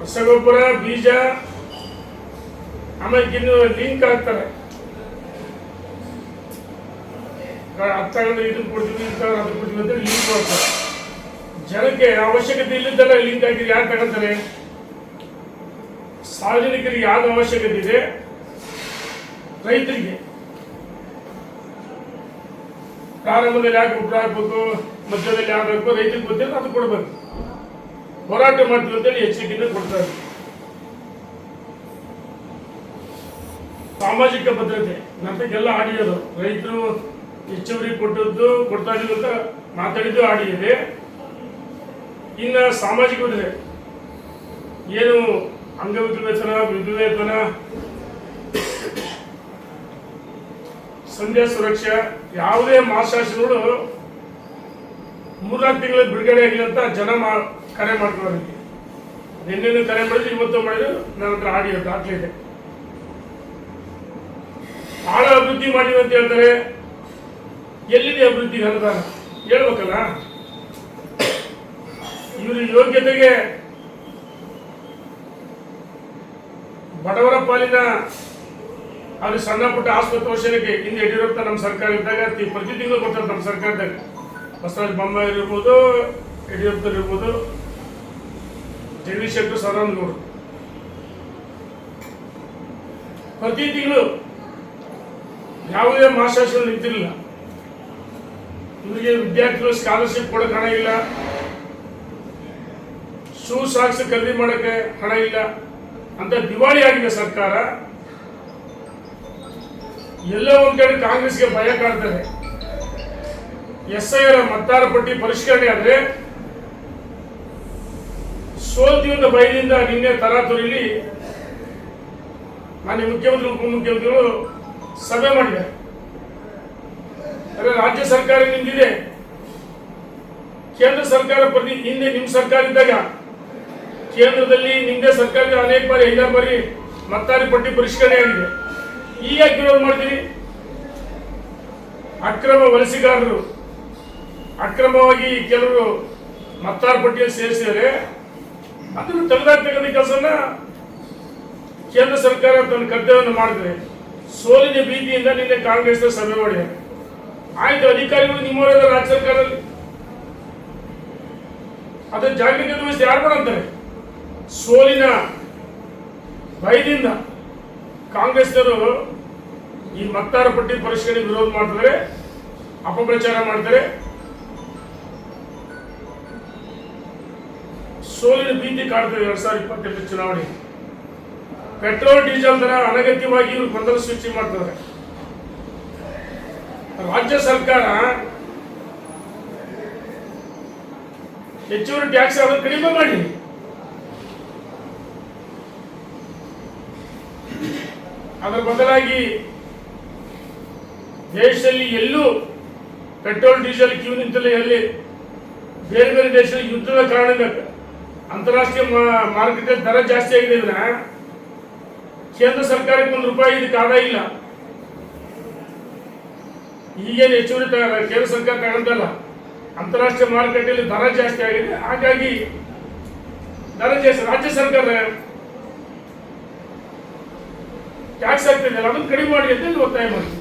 ರಸಗೊಬ್ಬರ ಬೀಜ ಆಮೇಲೆ ಇನ್ನು ಲಿಂಕ್ ಆಗ್ತಾರೆ. ತಗೊಂಡು ಇದನ್ನು ಕೊಡ್ತೀವಿ ಅದು ಕೊಡ್ತೀವಿ ಅಂತ ಲಿಂಕ್ ಮಾಡ್ತಾರೆ. ಜನಕ್ಕೆ ಅವಶ್ಯಕತೆ ಇಲ್ಲದೆಲ್ಲ ಲಿಂಕ್ ಆಗಿದ್ರೆ ಯಾರು ತಗೊಂತಾರೆ? ಸಾರ್ವಜನಿಕರಿಗೆ ಯಾವ್ದು ಅವಶ್ಯಕತೆ ಇದೆ? ರೈತರಿಗೆ ಪ್ರಾರಂಭದಲ್ಲಿ ಯಾಕೆ ಗೊಬ್ಬರ ಹಾಕ್ಬೇಕು, ಮಧ್ಯದಲ್ಲಿ ಯಾಕೆ ಹಾಕಬೇಕು, ರೈತರಿಗೆ ಗೊತ್ತಿಲ್ಲ ಅದು ಕೊಡ್ಬೇಕು. ಹೋರಾಟ ಮಾಡ್ತೀವಿ ಅಂತೇಳಿ ಎಚ್ಚರಿಕೆಯಿಂದ ಕೊಡ್ತಾರೆ. ಸಾಮಾಜಿಕ ಭದ್ರತೆ ನಮಗೆಲ್ಲ ಆಡಿಯೋದು, ರೈತರು ಹೆಚ್ಚುವರಿ ಕೊಡ್ತಾ ಇದ್ದೀವಿ ಅಂತ ಮಾತಾಡಿದ್ದು ಆಡಿಯಿದೆ. ಇನ್ನು ಸಾಮಾಜಿಕ ಭದ್ರತೆ ಏನು ಅಂಗವಿಕಲ ವೇತನ, ವಿಧವಾ ವೇತನ, ಸಂಧ್ಯಾ ಸುರಕ್ಷಾ, ಯಾವುದೇ ಮಾಸಾಶನಗಳು 3-4 ತಿಂಗಳ ಬಿಡುಗಡೆ ಆಗಿಲ್ಲ ಅಂತ ಜನ ಕರೆ ಮಾಡ್ತಾರೆ. ನಿನ್ನೆ ಕರೆ ಮಾಡಿದ್ರು, ಇವತ್ತು ಮಾಡಿದ್ರು, ನನ್ನ ಹತ್ರ ಆಡಿಯೋ ದಾಖಲೆ ಇದೆ. ಬಹಳ ಅಭಿವೃದ್ಧಿ ಮಾಡಿವೆ ಅಂತ ಹೇಳ್ತಾರೆ. ಎಲ್ಲಿದೆ ಅಭಿವೃದ್ಧಿ ಅನುದಾನ ಹೇಳ್ಬೇಕಲ್ಲ. ಇವರು ಯೋಗ್ಯತೆಗೆ ಬಡವರ ಪಾಲಿನ ಅವ್ರಿಗೆ ಸಣ್ಣ ಪುಟ್ಟ ಆಸ್ಪತ್ರೆ ವರ್ಷಕ್ಕೆ ಹಿಂದೆ ಯಡಿಯೂರಪ್ಪ ನಮ್ಮ ಸರ್ಕಾರ ಇದ್ದಾಗ ಪ್ರತಿ ತಿಂಗಳು ಕೊಡ್ತಾರೆ. ನಮ್ಮ ಸರ್ಕಾರದಾಗ ಬಸವರಾಜ ಬೊಮ್ಮಾಯಿ ಇರ್ಬೋದು, ಯಡಿಯೂರಪ್ಪ ಇರ್ಬೋದು, ಜಗದೀಶ್ ಶೆಟ್ಟರ್, ಸದಾನಂದಗೌಡರು ಪ್ರತಿ ತಿಂಗಳು ಯಾವುದೇ ಮಾಸಾಶನ ನಿಂತಿರಲಿಲ್ಲ. ಇವರಿಗೆ ವಿದ್ಯಾರ್ಥಿಗಳು ಸ್ಕಾಲರ್ಶಿಪ್ ಕೊಡೋಕೆ ಹಣ ಇಲ್ಲ, ಶೂ ಸಾಕ್ಸ್ ಖರೀದಿ ಮಾಡೋಕ್ಕೆ ಹಣ ಇಲ್ಲ ಅಂತ ದಿವಾಳಿ ಆಗಿದೆ ಸರ್ಕಾರ. ಎಲ್ಲೋ ಒಂದ್ ಕಡೆ ಕಾಂಗ್ರೆಸ್ಗೆ ಭಯ ಕಾಡ್ತಾರೆ. SIR ಮತದಾರ ಪಟ್ಟಿ ಪರಿಷ್ಕರಣೆ ಆದ್ರೆ ಸೋಲ್ತೀವಂತ ಭಯದಿಂದ ನಿನ್ನೆ ತರಾತುರಿಲಿ ಮಾನ್ಯ ಮುಖ್ಯಮಂತ್ರಿ ಉಪಮುಖ್ಯಮಂತ್ರಿಗಳು ಸಭೆ ಮಾಡಿದ್ದಾರೆ. ರಾಜ್ಯ ಸರ್ಕಾರ ನಿಂದಿದೆ, ಕೇಂದ್ರ ಸರ್ಕಾರ ಹಿಂದೆ ನಿಮ್ಮ ಸರ್ಕಾರ ಇದ್ದಾಗ ಕೇಂದ್ರದಲ್ಲಿ ನಿಮ್ಮದೇ ಸರ್ಕಾರದ ಅನೇಕ ಬಾರಿ 5-6 ಬಾರಿ ಮತದಾರ ಪಟ್ಟಿ ಪರಿಷ್ಕರಣೆ ಆಗಿದೆ. ಈಗ ವಿರೋಧ ಮಾಡ್ತೀವಿ. ಅಕ್ರಮ ವಲಸಿಗಾರರು ಅಕ್ರಮವಾಗಿ ಕೆಲವರು ಮತದಾರ ಪಟ್ಟಿಯಲ್ಲಿ ಸೇರಿಸಿದರೆ ಅದನ್ನು ತೆಗೆದಾಕ್ತಕ್ಕಂಥ ಕೆಲಸನ ಕೇಂದ್ರ ಸರ್ಕಾರ ತನ್ನ ಕರ್ತವ್ಯವನ್ನು ಮಾಡಿದ್ರೆ ಸೋಲಿನ ಭೀತಿಯಿಂದ ನಿನ್ನೆ ಕಾಂಗ್ರೆಸ್ ಸಭೆ ಮಾಡಿದ್ದಾರೆ. ಆಯ್ತು, ಅಧಿಕಾರಿಗಳು ನಿಮ್ಮವರೆಲ್ಲ ರಾಜ್ಯ ಸರ್ಕಾರದಲ್ಲಿ ಅದರ ಜಾಗೃತಿ ವಹಿಸಿ ಯಾರು ಮಾಡಂತಾರೆ? ಸೋಲಿನ ಭಯದಿಂದ ಕಾಂಗ್ರೆಸ್ನವರು ಈ ಮತದಾರ ಪಟ್ಟಿ ಪರಿಷ್ಕರಣೆ ವಿರೋಧ ಮಾಡ್ತಾರೆ, ಅಪಪ್ರಚಾರ ಮಾಡ್ತಾರೆ. ಸೋಲಿನ ಭೀತಿ ಕಾಡ್ತದೆ. 2022 ಚುನಾವಣೆ ಪೆಟ್ರೋಲ್ ಡೀಸೆಲ್ ದರ ಅನಗತ್ಯವಾಗಿ ಇವರು ಗೊಂದಲ ಸೃಷ್ಟಿ ಮಾಡ್ತಾರೆ. ರಾಜ್ಯ ಸರ್ಕಾರ ಹೆಚ್ಚುವರಿ ಟ್ಯಾಕ್ಸ್ ಅದನ್ನು ಕಡಿಮೆ ಮಾಡಿ, ಅದರ ಬದಲಾಗಿ ದೇಶದಲ್ಲಿ ಎಲ್ಲೂ ಪೆಟ್ರೋಲ್ ಡೀಸೆಲ್ ಕ್ಯೂ ನಿಂತಲ್ಲ. ಎಲ್ಲಿ ಬೇರೆ ಬೇರೆ ದೇಶದಲ್ಲಿ ಯುದ್ಧದ ಕಾರಣದಿಂದ ಅಂತಾರಾಷ್ಟ್ರೀಯ ಮಾರುಕಟ್ಟೆ ದರ ಜಾಸ್ತಿ ಆಗಿದೆ. ಇದನ್ನ ಕೇಂದ್ರ ಸರ್ಕಾರಕ್ಕೆ ₹1 ಇದಕ್ಕೆ ಆದಾಯ ಇಲ್ಲ. ಈಗೇನು ಹೆಚ್ಚುವರಿ ಕೇಂದ್ರ ಸರ್ಕಾರ ತಗೊಂಡಲ್ಲ, ಅಂತಾರಾಷ್ಟ್ರೀಯ ಮಾರುಕಟ್ಟೆಯಲ್ಲಿ ದರ ಜಾಸ್ತಿ ಆಗಿದೆ. ಹಾಗಾಗಿ ದರ ಜಾಸ್ತಿ, ರಾಜ್ಯ ಸರ್ಕಾರ ಟ್ಯಾಕ್ಸ್ ಆಗ್ತಿದೆ, ಅದನ್ನು ಕಡಿಮೆ ಮಾಡಿ ಅಂತ ಒತ್ತಾಯ ಮಾಡಿ.